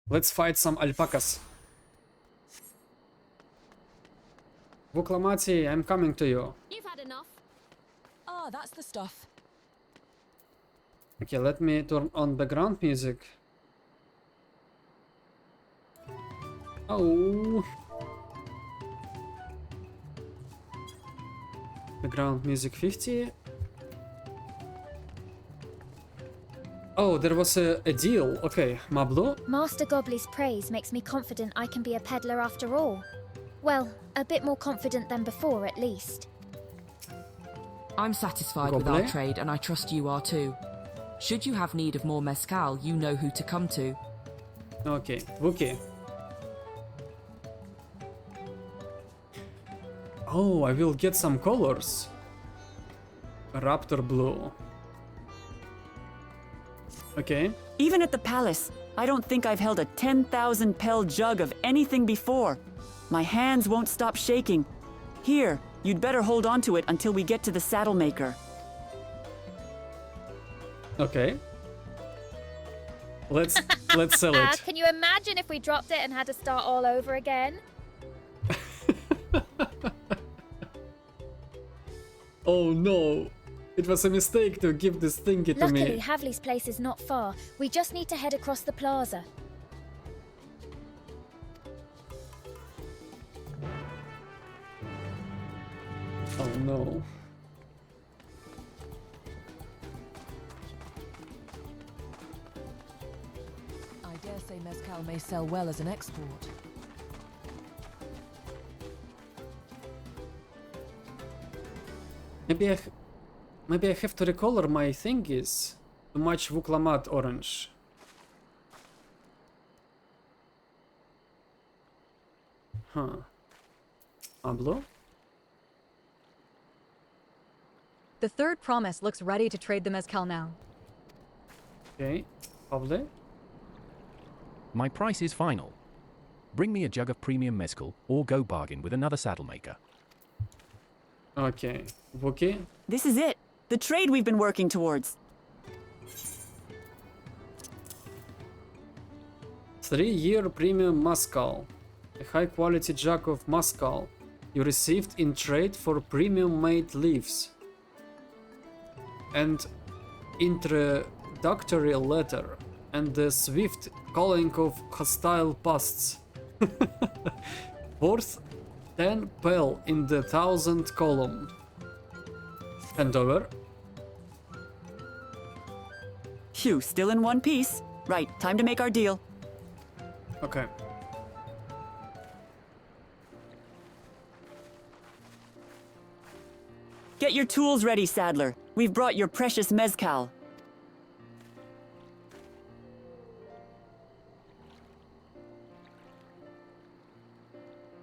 Let's fight some alpacas. Vuklamati, I'm coming to you. You've had enough. Ah, that's the stuff. Okay, let me turn on background music. Oh. Background music 50. Oh, there was a deal. Okay, Mablu. Master Gobley's praise makes me confident I can be a peddler after all. Well, a bit more confident than before, at least. I'm satisfied with our trade, and I trust you are too. Should you have need of more mezcal, you know who to come to. Okay, Wookie. Oh, I will get some colors. Raptor blue. Okay. Even at the palace, I don't think I've held a 10,000 pel jug of anything before. My hands won't stop shaking. Here, you'd better hold on to it until we get to the saddle maker. Okay. Let's sell it. Can you imagine if we dropped it and had to start all over again? Oh no. It was a mistake to give this thingy to me. Luckily, Havli's place is not far. We just need to head across the plaza. Oh no. I dare say mezcal may sell well as an export. Maybe I have to recolor my thingies to match Vuklamat orange. Huh. Ablo? The third promise looks ready to trade the mezcal now. Okay. Probably. My price is final. Bring me a jug of premium mezcal or go bargain with another saddle maker. Okay. Wookie? This is it. The trade we've been working towards. 3-year premium mezcal. A high quality jug of mezcal you received in trade for premium made leaves. And introductory letter. And the swift calling of hostile pasts. Worth 10 pel in the 1000 column. Hand over. Phew, still in one piece. Right, time to make our deal. Okay. Get your tools ready, Saddler. We've brought your precious mezcal.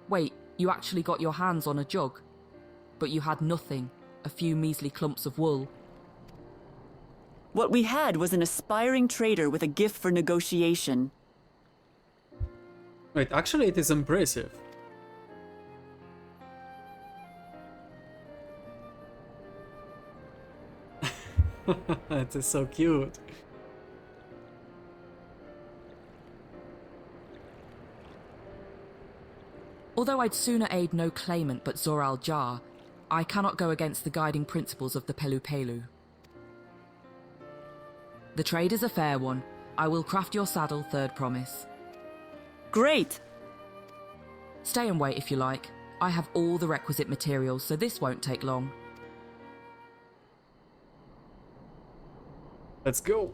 Wait, you actually got your hands on a jug? But you had nothing, a few measly clumps of wool. What we had was an aspiring trader with a gift for negotiation. Wait, actually it is impressive. It is so cute. Although I'd sooner aid no claimant but Zoral Jar, I cannot go against the guiding principles of the Pelu Pelu. The trade is a fair one. I will craft your saddle, third promise. Great! Stay and wait if you like. I have all the requisite materials, so this won't take long. Let's go.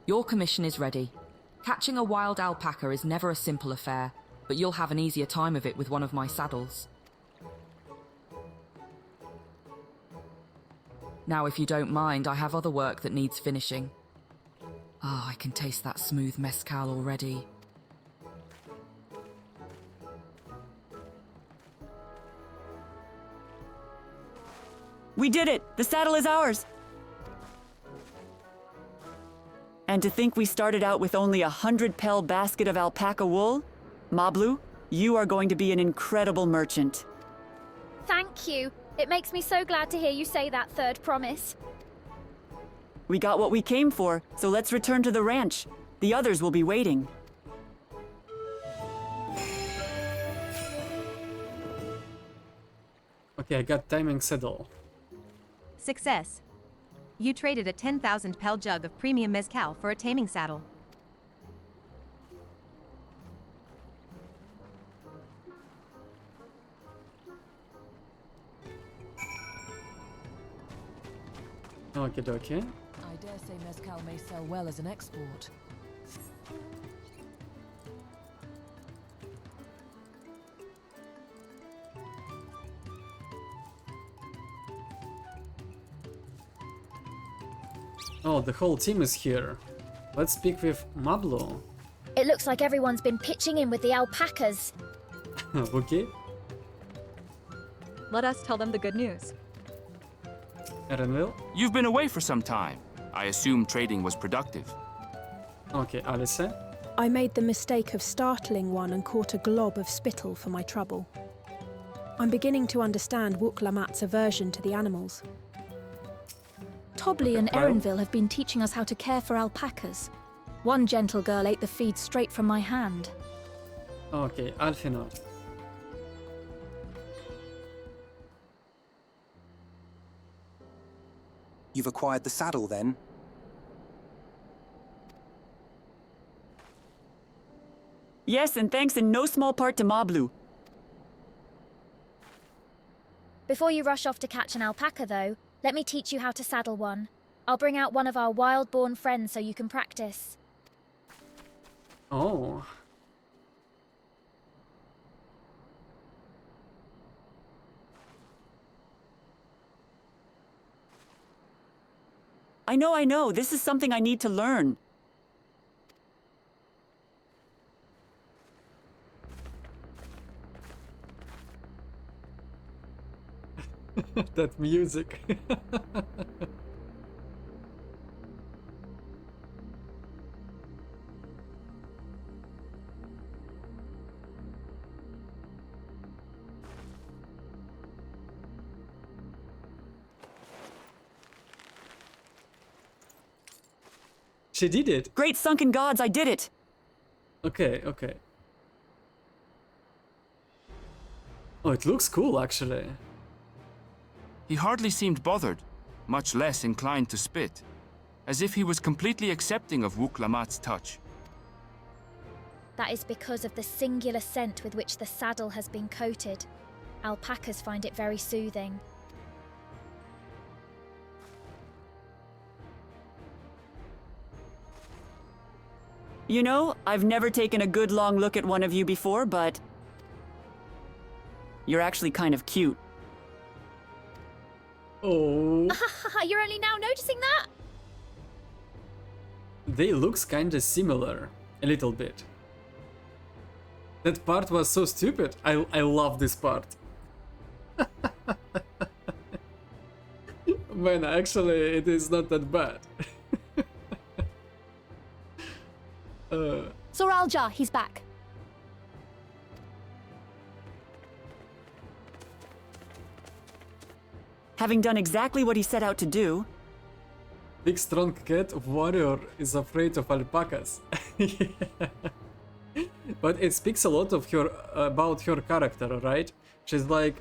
Your commission is ready. Catching a wild alpaca is never a simple affair, but you'll have an easier time of it with one of my saddles. Now, if you don't mind, I have other work that needs finishing. Ah, I can taste that smooth mezcal already. We did it! The saddle is ours! And to think we started out with only 100 pel basket of alpaca wool? Mablu, You are going to be an incredible merchant. Thank you. It makes me so glad to hear you say that third promise. We got what we came for, so let's return to the ranch. The others will be waiting. Okay, I got timing saddle. Success. You traded a 10,000 pel jug of premium mezcal for a taming saddle. Okay, okay. I dare say mezcal may sell well as an export. Oh, the whole team is here. Let's speak with Mablo. It looks like everyone's been pitching in with the alpacas. Okay. Let us tell them the good news. Erenville. You've been away for some time. I assume trading was productive. Okay, Alice. I made the mistake of startling one and caught a glob of spittle for my trouble. I'm beginning to understand Wuk-Lamat's aversion to the animals. Tobley and Erenville have been teaching us how to care for alpacas. One gentle girl ate the feed straight from my hand. Okay, Alfinor. You've acquired the saddle, then? Yes, and thanks in no small part to Mablu. Before you rush off to catch an alpaca, though, let me teach you how to saddle one. I'll bring out one of our wild-born friends so you can practice. Oh. I know. This is something I need to learn. That music. She did it. Great sunken gods, I did it! Okay, okay. Oh, it looks cool, actually. He hardly seemed bothered, much less inclined to spit, as if he was completely accepting of Wuk-Lamat's touch. That is because of the singular scent with which the saddle has been coated. Alpacas find it very soothing. You know, I've never taken a good long look at one of you before, but you're actually kind of cute. Oh. You're only now noticing that? They looks kinda similar. A little bit. That part was so stupid. I love this part. Man, actually, it is not that bad. Zoralja, he's back. Having done exactly what he set out to do, Big strong cat warrior is afraid of alpacas. Yeah. But it speaks a lot of her about her character, right? She's like,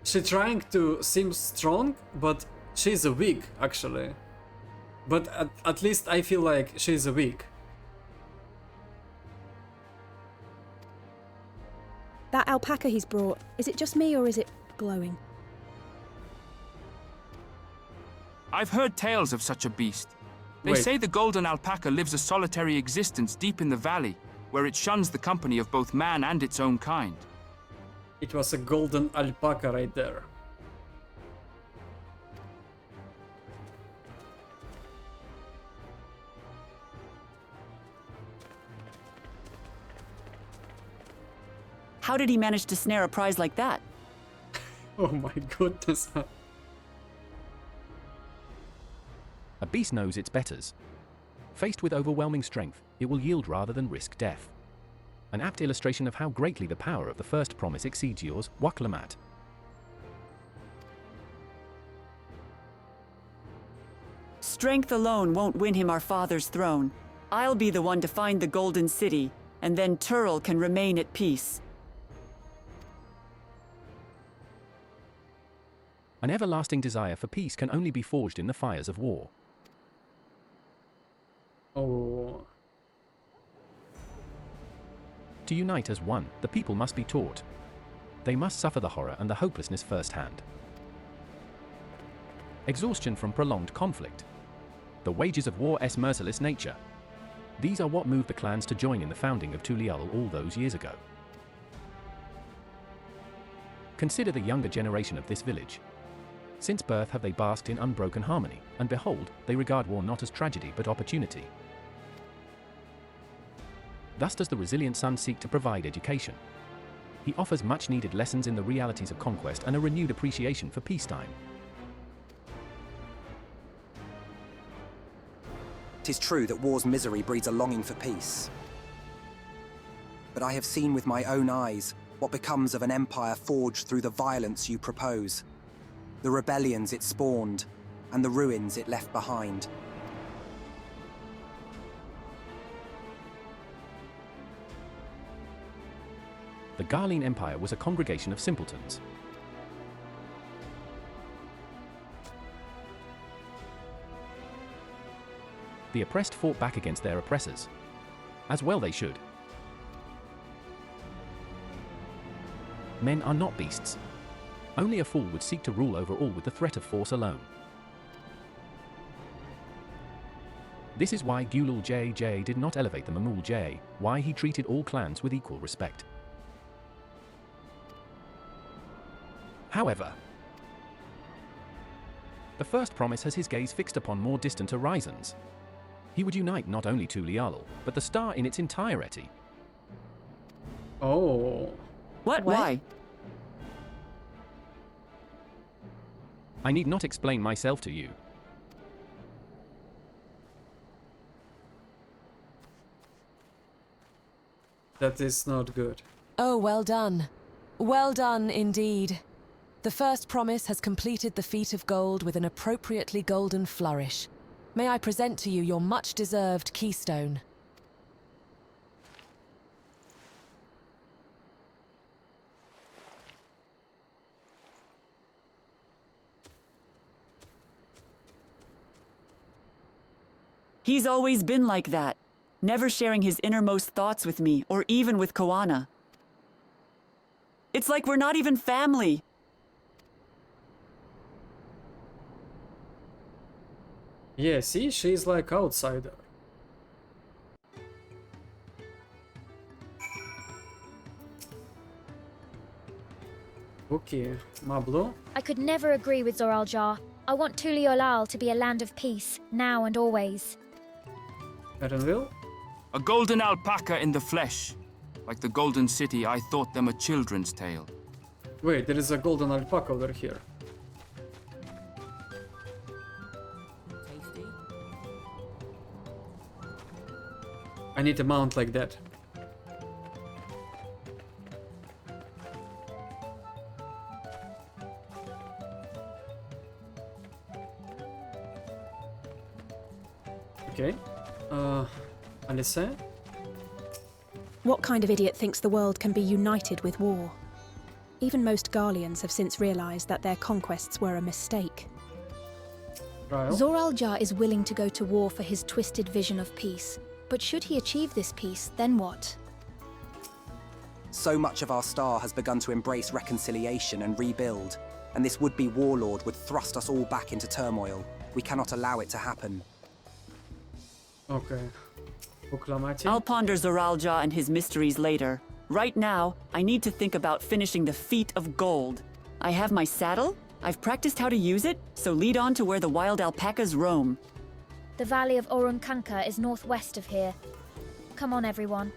she's trying to seem strong, but she's a weak actually. But at least I feel like she's a weak. That alpaca he's brought, is it just me or is it glowing? I've heard tales of such a beast. They say the golden alpaca lives a solitary existence deep in the valley, where it shuns the company of both man and its own kind. It was a golden alpaca right there. how did he manage to snare a prize like that? Oh my goodness. A beast knows its betters. Faced with overwhelming strength, it will yield rather than risk death. An apt illustration of how greatly the power of the first promise exceeds yours, Wuk-Lamat. Strength alone won't win him our father's throne. I'll be the one to find the Golden City, and then Turl can remain at peace. An everlasting desire for peace can only be forged in the fires of war. Oh. To unite as one, the people must be taught. They must suffer the horror and the hopelessness firsthand. Exhaustion from prolonged conflict. The wages of war's merciless nature. These are what moved the clans to join in the founding of Tulial all those years ago. Consider the younger generation of this village. Since birth have they basked in unbroken harmony, and behold, they regard war not as tragedy but opportunity. Thus does the resilient son seek to provide education. He offers much-needed lessons in the realities of conquest and a renewed appreciation for peacetime. 'Tis true that war's misery breeds a longing for peace. But I have seen with my own eyes what becomes of an empire forged through the violence you propose, the rebellions it spawned, and the ruins it left behind. The Garlean Empire was a congregation of simpletons. The oppressed fought back against their oppressors. As well they should. Men are not beasts. Only a fool would seek to rule over all with the threat of force alone. This is why Gulul J did not elevate the Mamul J, why he treated all clans with equal respect. However, the first promise has his gaze fixed upon more distant horizons. He would unite not only Tulial, but the star in its entirety. Oh. What? Why? I need not explain myself to you. That is not good. Oh, well done. Well done indeed. The first promise has completed the feat of gold with an appropriately golden flourish. May I present to you your much-deserved keystone. He's always been like that, never sharing his innermost thoughts with me, or even with Koana. It's like we're not even family. Yeah, see, she's like outsider. Okay, Mablo. I could never agree with Zoraljar. I want Tuliolal to be a land of peace, now and always. Erenville? A golden alpaca in the flesh. Like the Golden City, I thought them a children's tale. Wait, there is a golden alpaca over here. Tasty. I need a mount like that. Okay. Alissa? What kind of idiot thinks the world can be united with war? Even most Garleans have since realised that their conquests were a mistake. Ryle? Zoraljar is willing to go to war for his twisted vision of peace. But should he achieve this peace, then what? So much of our star has begun to embrace reconciliation and rebuild, and this would-be warlord would thrust us all back into turmoil. We cannot allow it to happen. Okay. Wuk-Lamat? I'll ponder Zoraljar and his mysteries later. Right now, I need to think about finishing the feat of gold. I have my saddle, I've practiced how to use it, so lead on to where the wild alpacas roam. The valley of Orunkanka is northwest of here. Come on, everyone.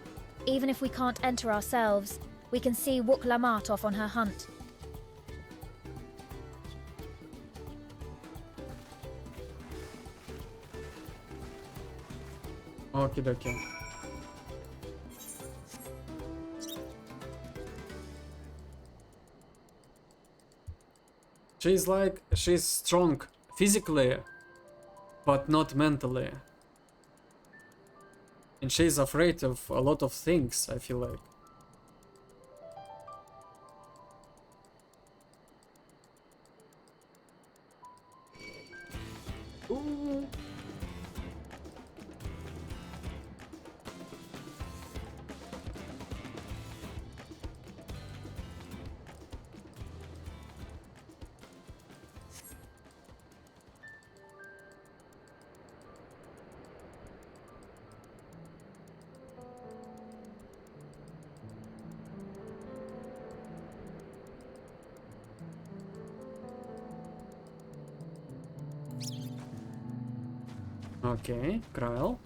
Even if we can't enter ourselves, we can see Wuk-Lamat off on her hunt. Okie dokie. She's strong physically, but not mentally. And she's afraid of a lot of things, I feel like. Ooh. Okay, Krael.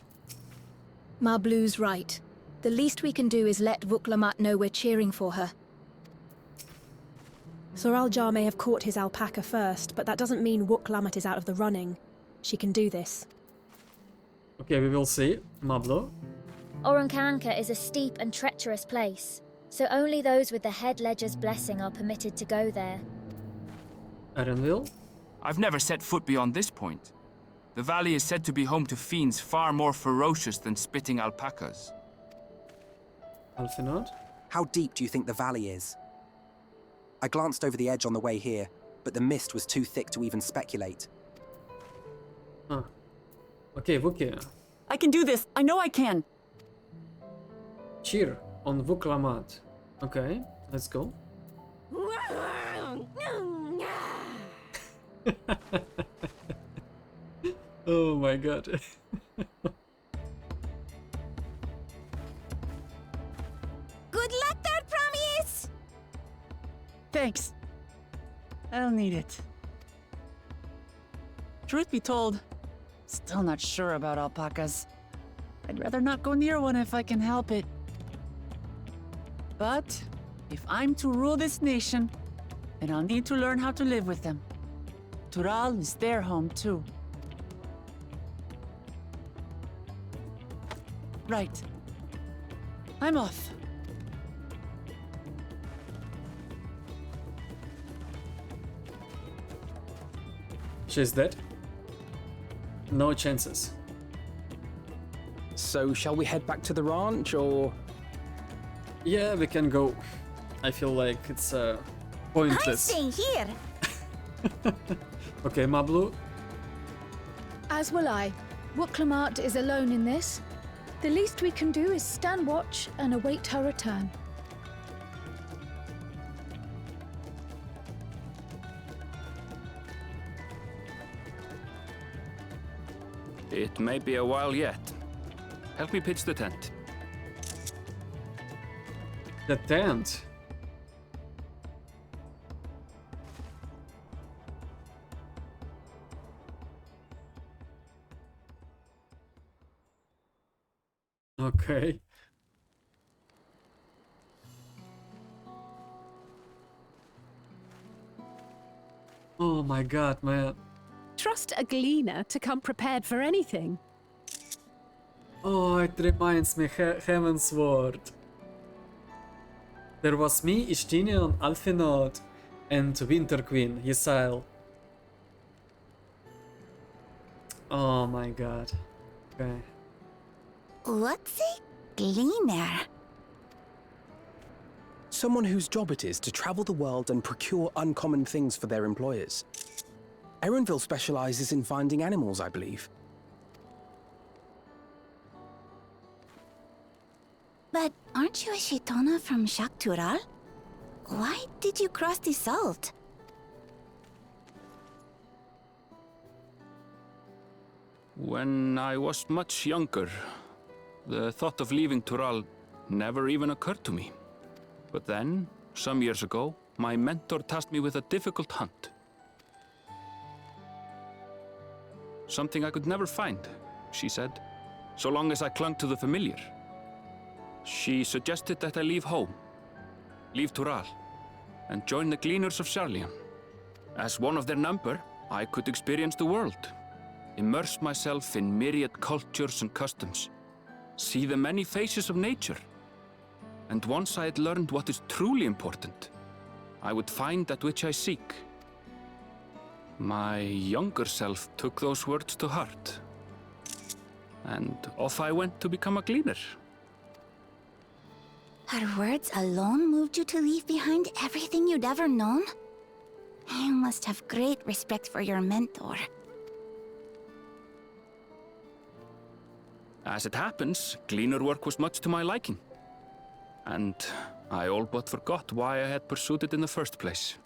Marblu's right. The least we can do is let Vuklamat know we're cheering for her. Hrothgar may have caught his alpaca first, but that doesn't mean Vuklamat is out of the running. She can do this. Okay, we will see. Mablu. Orunkanka is a steep and treacherous place, so only those with the head ledger's blessing are permitted to go there. Arenville. I've never set foot beyond this point. The valley is said to be home to fiends far more ferocious than spitting alpacas. Alfinod. How deep do you think the valley is? I glanced over the edge on the way here, but the mist was too thick to even speculate. Huh. Okay, Wookie. I can do this! I know I can! Cheer on Vuklamat. Okay, let's go. Oh my god. Good luck there, Promise! Thanks. I'll need it. Truth be told, still not sure about alpacas. I'd rather not go near one if I can help it. But if I'm to rule this nation, then I'll need to learn how to live with them. Tural is their home too. Right. I'm off. She's dead? No chances. So shall we head back to the ranch, or...? Yeah, we can go. I feel like it's pointless. I'm staying here. Okay, Mablu. As will I. Vuklamat is alone in this. The least we can do is stand watch and await her return. It may be a while yet. Help me pitch the tent. The tent? Okay. Oh my god, man. Trust a gleaner to come prepared for anything. Oh, it reminds me, Heaven's Word. There was me, Ishtinion, Alfinod, and Winter Queen, Ysael. Oh my god. Okay. What's a gleaner? Someone whose job it is to travel the world and procure uncommon things for their employers. Erenville specializes in finding animals, I believe. But aren't you a Shitona from Shaktural? Why did you cross the salt? When I was much younger, the thought of leaving Tural never even occurred to me. But then, some years ago, my mentor tasked me with a difficult hunt. Something I could never find, she said, so long as I clung to the familiar. She suggested that I leave home, leave Tural, and join the Gleaners of Sharlayan. As one of their number, I could experience the world, immerse myself in myriad cultures and customs, see the many faces of nature. And once I had learned what is truly important, I would find that which I seek, My younger self took those words to heart. And off I went to become a gleaner. Her words alone moved you to leave behind everything you'd ever known? You must have great respect for your mentor. As it happens, gleaner work was much to my liking. And I all but forgot why I had pursued it in the first place.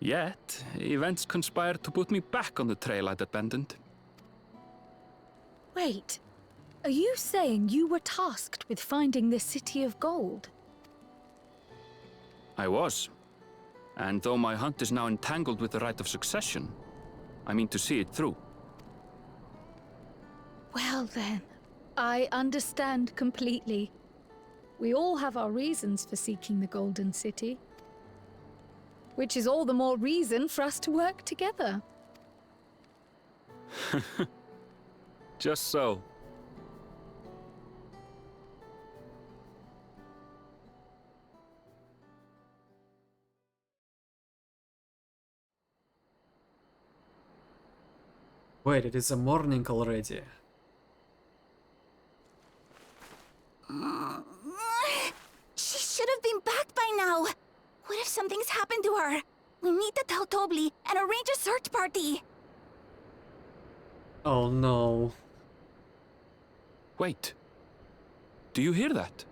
Yet, events conspired to put me back on the trail I'd abandoned. Wait, are you saying you were tasked with finding the City of Gold? I was. And though my hunt is now entangled with the right of succession, I mean to see it through. Well then, I understand completely. We all have our reasons for seeking the Golden City. Which is all the more reason for us to work together. Just so. Wait, it is a morning already. She should have been back by now. What if something's happened to her? We need to tell Tobli and arrange a search party. Oh no. Wait. Do you hear that?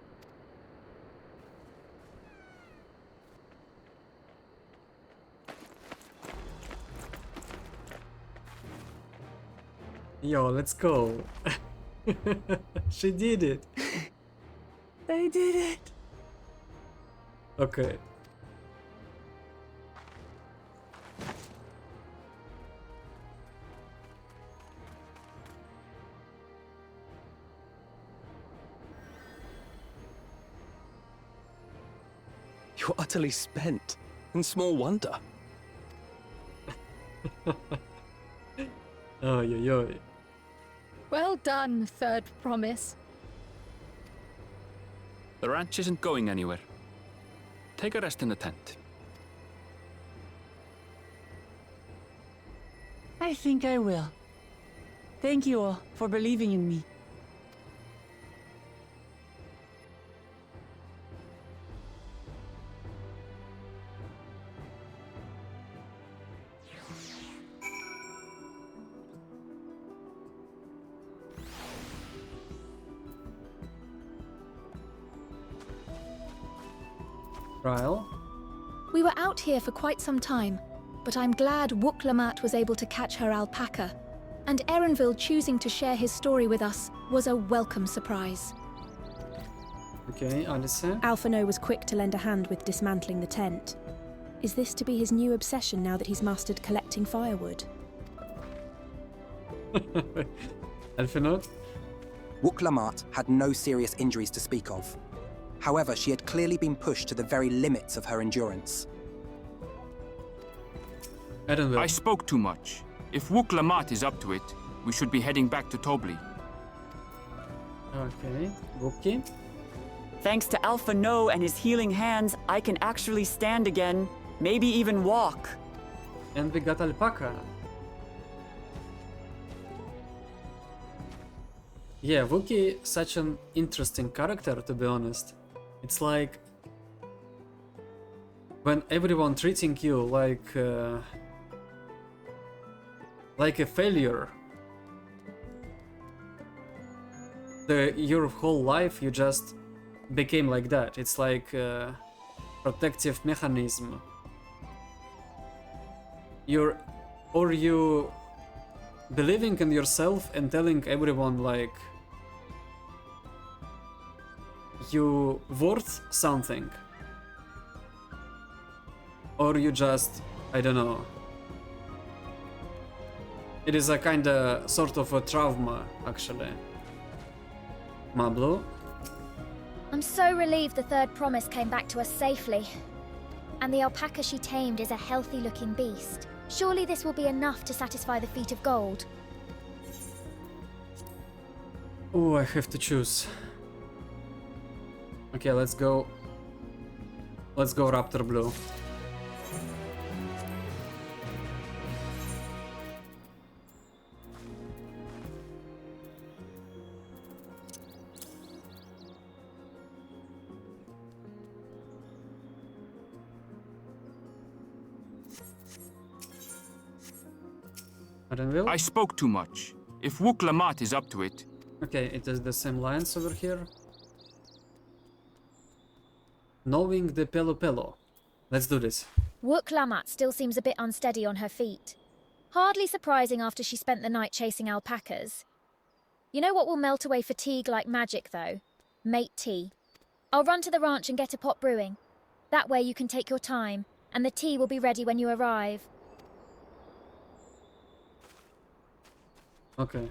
Yo, let's go. She did it. I did it. Okay. You're utterly spent, and small wonder. Oh, yo. Well done, third promise. The ranch isn't going anywhere. Take a rest in the tent. I think I will. Thank you all for believing in me. Trial? We were out here for quite some time, but I'm glad Wuk-Lamat was able to catch her alpaca, and Erenville choosing to share his story with us was a welcome surprise. Okay, Alyssa. Alphino was quick to lend a hand with dismantling the tent. Is this to be his new obsession now that he's mastered collecting firewood? Alphino? Wuk-Lamat had no serious injuries to speak of. However, she had clearly been pushed to the very limits of her endurance. I spoke too much. If Wuk-Lamat is up to it, we should be heading back to Tobli. Okay, Wookie. Thanks to Alpha No and his healing hands, I can actually stand again, maybe even walk. And we got alpaca. Yeah, Wookie, such an interesting character, to be honest. It's like when everyone treating you like a failure. Your whole life you just became like that. It's like a protective mechanism. You believing in yourself and telling everyone like you worth something, or you just, I don't know, it is a kinda sort of a trauma actually. Mablu? I'm so relieved the third promise came back to us safely. And the alpaca she tamed is a healthy-looking beast. Surely this will be enough to satisfy the feat of gold. Oh, I have to choose. Okay, let's go. Let's go Raptor Blue. Erenville? I spoke too much. If Wook Lamat is up to it... Okay, it is the same lines over here. Knowing the Pelo. Let's do this. Wook Lamat still seems a bit unsteady on her feet. Hardly surprising after she spent the night chasing alpacas. You know what will melt away fatigue like magic, though? Mate tea. I'll run to the ranch and get a pot brewing. That way you can take your time, and the tea will be ready when you arrive. Okay.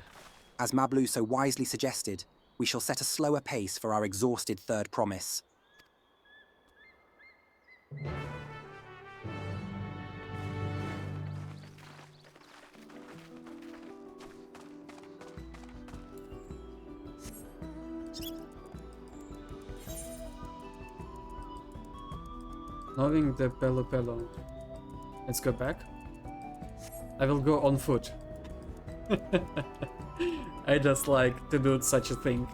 As Mablu so wisely suggested, we shall set a slower pace for our exhausted third promise. Knowing the Pelo. Let's go back. I will go on foot. I just like to do such a thing.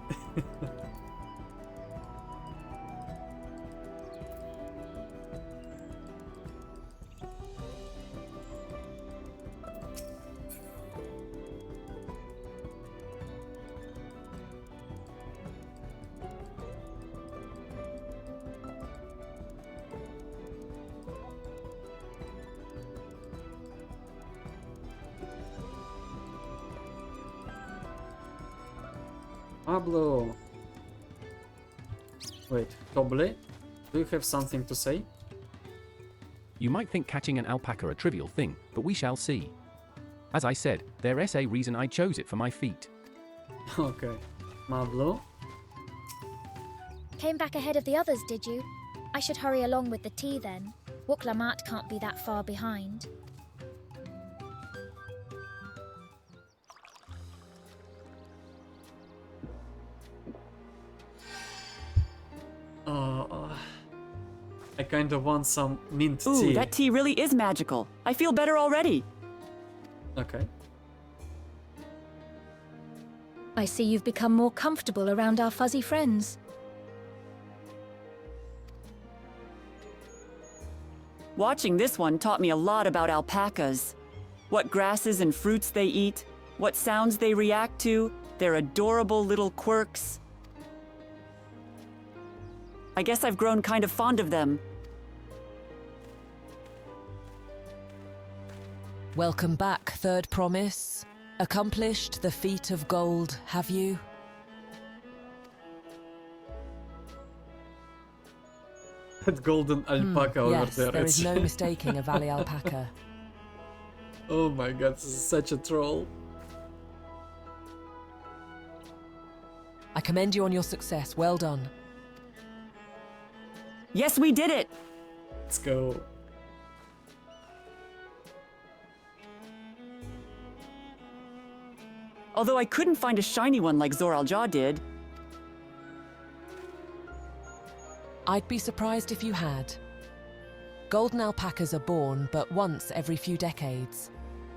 Pablo. Wait, Toble, do you have something to say? You might think catching an alpaca a trivial thing, but we shall see. As I said, there's a reason I chose it for my feet. Okay. Pablo? Came back ahead of the others, did you? I should hurry along with the tea then. Wook Lamat can't be that far behind. I kind of want some mint tea. Ooh, that tea really is magical. I feel better already. Okay. I see you've become more comfortable around our fuzzy friends. Watching this one taught me a lot about alpacas. What grasses and fruits they eat, what sounds they react to, their adorable little quirks. I guess I've grown kind of fond of them. Welcome back, third promise. Accomplished the feat of gold, have you? That golden alpaca over yes, there. There is no mistaking a valley alpaca. Oh my god, this is such a troll. I commend you on your success. Well done. Yes, we did it! Let's go. Although I couldn't find a shiny one like Zoraljah did. I'd be surprised if you had. Golden alpacas are born but once every few decades.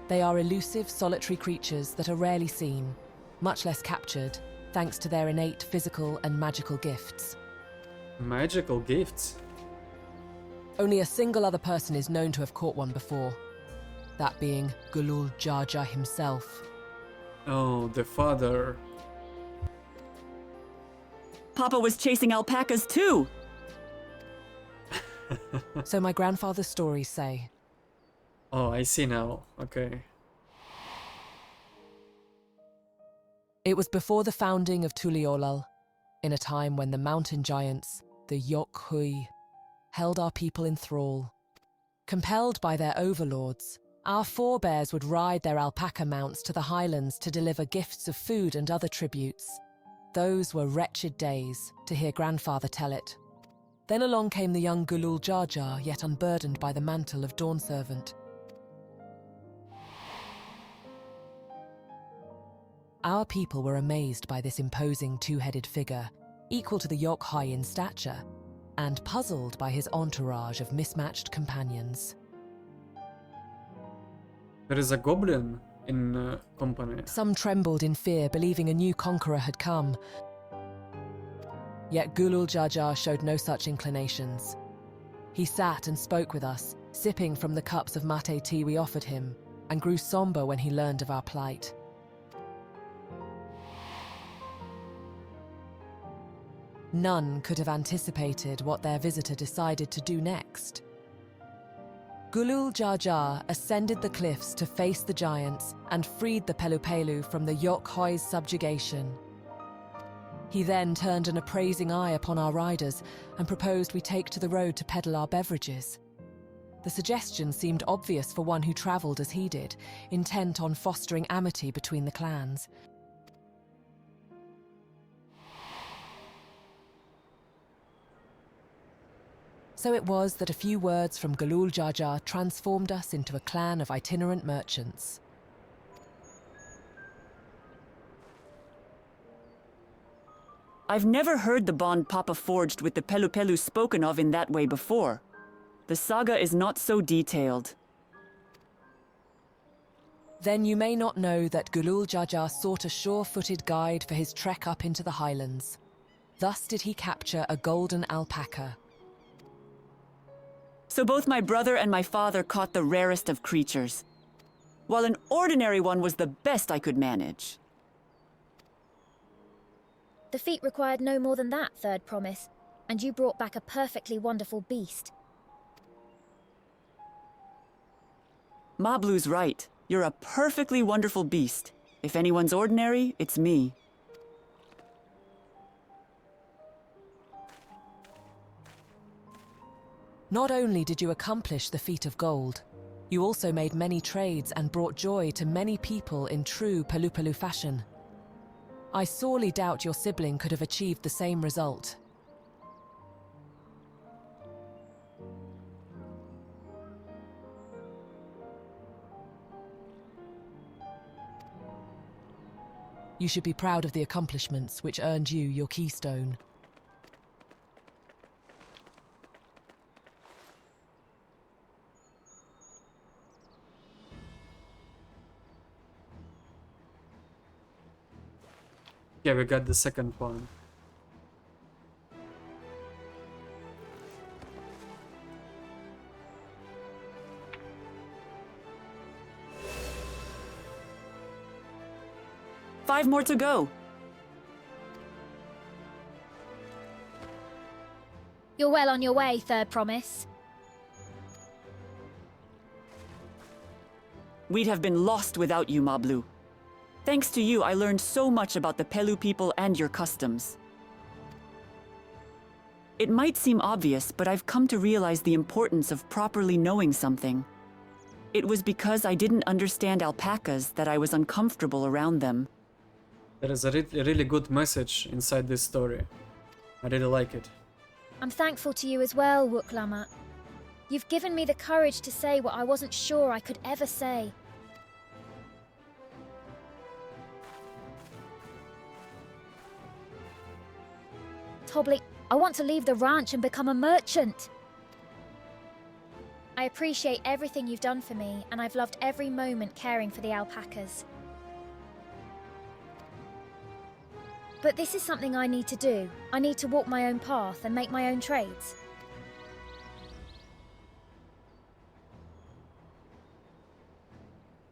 They are elusive, solitary creatures that are rarely seen, much less captured, thanks to their innate physical and magical gifts. Magical gifts? Only a single other person is known to have caught one before, that being Gulul Jarja himself. Oh, the father. Papa was chasing alpacas too! So my grandfather's stories say. Oh, I see now. Okay. It was before the founding of Tuliolal, in a time when the mountain giants, the Yok Hui, held our people in thrall. Compelled by their overlords, our forebears would ride their alpaca mounts to the highlands to deliver gifts of food and other tributes. Those were wretched days, to hear grandfather tell it. Then along came the young Gulul Jarja, yet unburdened by the mantle of Dawn Servant. Our people were amazed by this imposing two-headed figure, equal to the Yok High in stature, and puzzled by his entourage of mismatched companions. There is a goblin in company. Some trembled in fear, believing a new conqueror had come. Yet Gulul Jarja showed no such inclinations. He sat and spoke with us, sipping from the cups of mate tea we offered him, and grew somber when he learned of our plight. None could have anticipated what their visitor decided to do next. Gulul Jar Jar ascended the cliffs to face the giants and freed the Pelupelu from the Yok-Hoi's subjugation. He then turned an appraising eye upon our riders and proposed we take to the road to peddle our beverages. The suggestion seemed obvious for one who travelled as he did, intent on fostering amity between the clans. So it was that a few words from Gulul Jar Jar transformed us into a clan of itinerant merchants. I've never heard the bond Papa forged with the Pelupelu spoken of in that way before. The saga is not so detailed. Then you may not know that Gulul Jar Jar sought a sure-footed guide for his trek up into the highlands. Thus did he capture a golden alpaca. So both my brother and my father caught the rarest of creatures, while an ordinary one was the best I could manage. The feat required no more than that, Third Promise, and you brought back a perfectly wonderful beast. Mablu's right. You're a perfectly wonderful beast. If anyone's ordinary, it's me. Not only did you accomplish the feat of gold, you also made many trades and brought joy to many people in true Pelupelu fashion. I sorely doubt your sibling could have achieved the same result. You should be proud of the accomplishments which earned you your keystone. Yeah, we got the second one. Five more to go. You're well on your way, Third Promise. We'd have been lost without you, Mablu. Thanks to you, I learned so much about the Pelu people and your customs. It might seem obvious, but I've come to realize the importance of properly knowing something. It was because I didn't understand alpacas that I was uncomfortable around them. There is a really good message inside this story. I really like it. I'm thankful to you as well, Wuk-Lamat. You've given me the courage to say what I wasn't sure I could ever say. Tobli, I want to leave the ranch and become a merchant. I appreciate everything you've done for me, and I've loved every moment caring for the alpacas. But this is something I need to do. I need to walk my own path and make my own trades.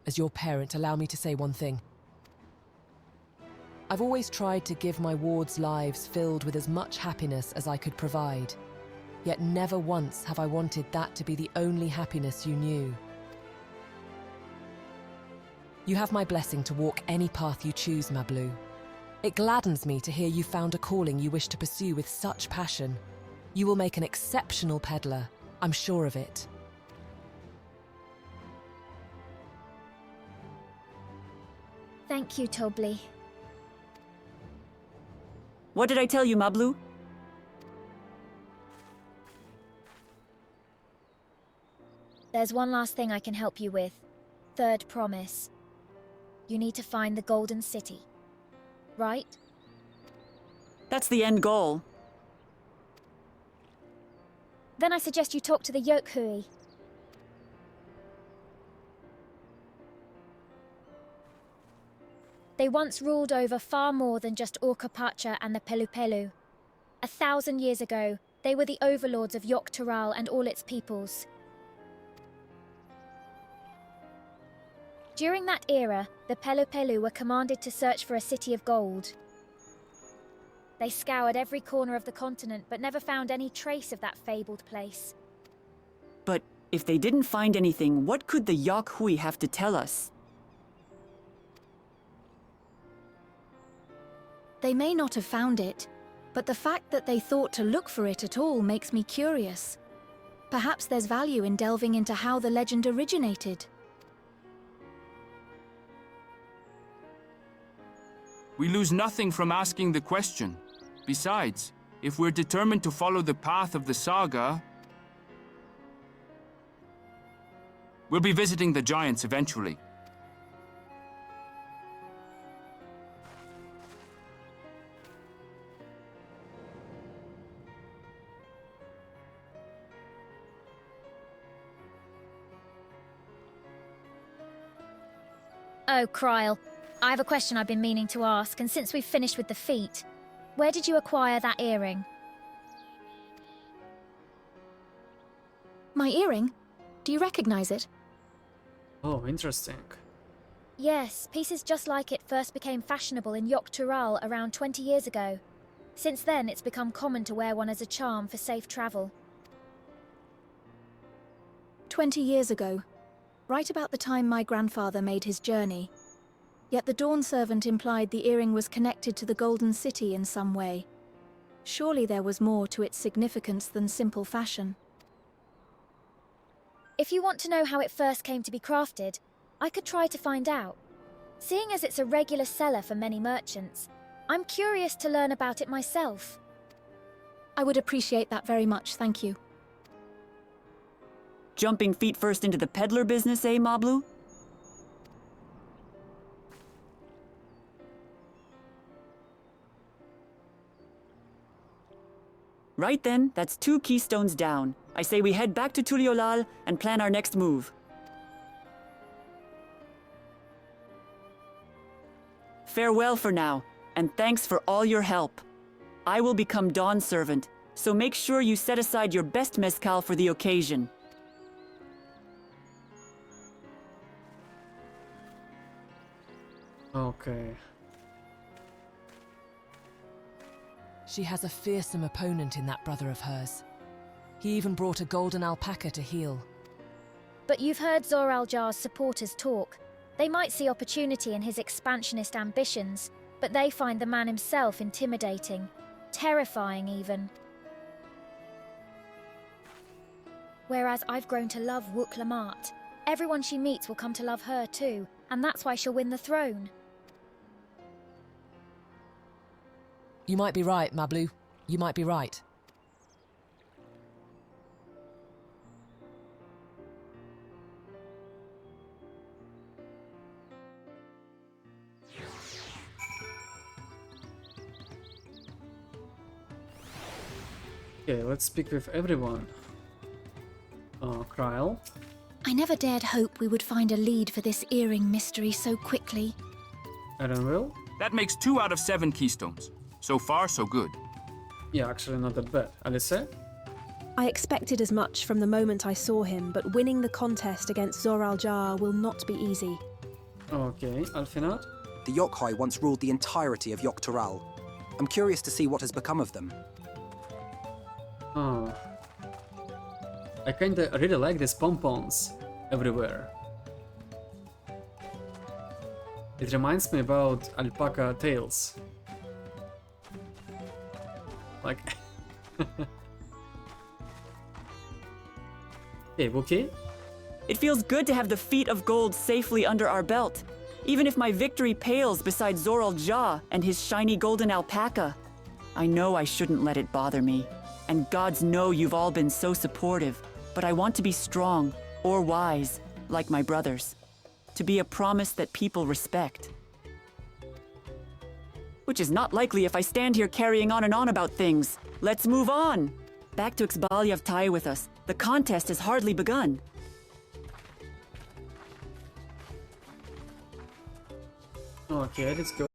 As your parent, allow me to say one thing. I've always tried to give my wards' lives filled with as much happiness as I could provide. Yet never once have I wanted that to be the only happiness you knew. You have my blessing to walk any path you choose, Mablu. It gladdens me to hear you found a calling you wish to pursue with such passion. You will make an exceptional peddler, I'm sure of it. Thank you, Tobli. What did I tell you, Mablu? There's one last thing I can help you with. Third Promise. You need to find the Golden City. Right? That's the end goal. Then I suggest you talk to the Yok-Hui. They once ruled over far more than just Orca-Pacha and the Pelupelu. 1,000 years ago, they were the overlords of Yok-Taral and all its peoples. During that era, the Pelupelu were commanded to search for a city of gold. They scoured every corner of the continent but never found any trace of that fabled place. But if they didn't find anything, what could the Yok Hui have to tell us? They may not have found it, but the fact that they thought to look for it at all makes me curious. Perhaps there's value in delving into how the legend originated. We lose nothing from asking the question. Besides, if we're determined to follow the path of the saga, we'll be visiting the giants eventually. Oh, Kryl. I have a question I've been meaning to ask, and since we've finished with the feat, where did you acquire that earring? My earring? Do you recognize it? Oh, interesting. Yes, pieces just like it first became fashionable in Yogg-Tural around 20 years ago. Since then, it's become common to wear one as a charm for safe travel. 20 years ago, right about the time my grandfather made his journey. Yet the Dawn servant implied the earring was connected to the Golden City in some way. Surely there was more to its significance than simple fashion. If you want to know how it first came to be crafted, I could try to find out. Seeing as it's a regular seller for many merchants, I'm curious to learn about it myself. I would appreciate that very much, thank you. Jumping feet first into the peddler business, eh, Mablu? Right then, that's 2 keystones down. I say we head back to Tuliolal and plan our next move. Farewell for now, and thanks for all your help. I will become Dawn's servant, so make sure you set aside your best mezcal for the occasion. Okay. She has a fearsome opponent in that brother of hers. He even brought a golden alpaca to heal. But you've heard Zoral Jar's supporters talk. They might see opportunity in his expansionist ambitions, but they find the man himself intimidating, terrifying even. Whereas I've grown to love Wuk-Lamat. Everyone she meets will come to love her too, and that's why she'll win the throne. You might be right, Mablu. You might be right. Okay, let's speak with everyone. Kryl? I never dared hope we would find a lead for this earring mystery so quickly. Erenville? That makes 2 out of 7 keystones. So far, so good. Yeah, actually not that bad. Alice? I expected as much from the moment I saw him, but winning the contest against Zoral Jar will not be easy. Okay, Alfinat? The Yokhoi once ruled the entirety of Yogg-Tural. I'm curious to see what has become of them. Oh. I kinda really like these pompons everywhere. It reminds me about alpaca tails. Like... Hey, Wookie? It feels good to have the feet of gold safely under our belt, even if my victory pales beside Zoral Ja and his shiny golden alpaca. I know I shouldn't let it bother me, and gods know you've all been so supportive, but I want to be strong, or wise, like my brothers, to be a promise that people respect. Which is not likely if I stand here carrying on and on about things. Let's move on! Back to Xbalyav with us. The contest has hardly begun. Okay, let's go.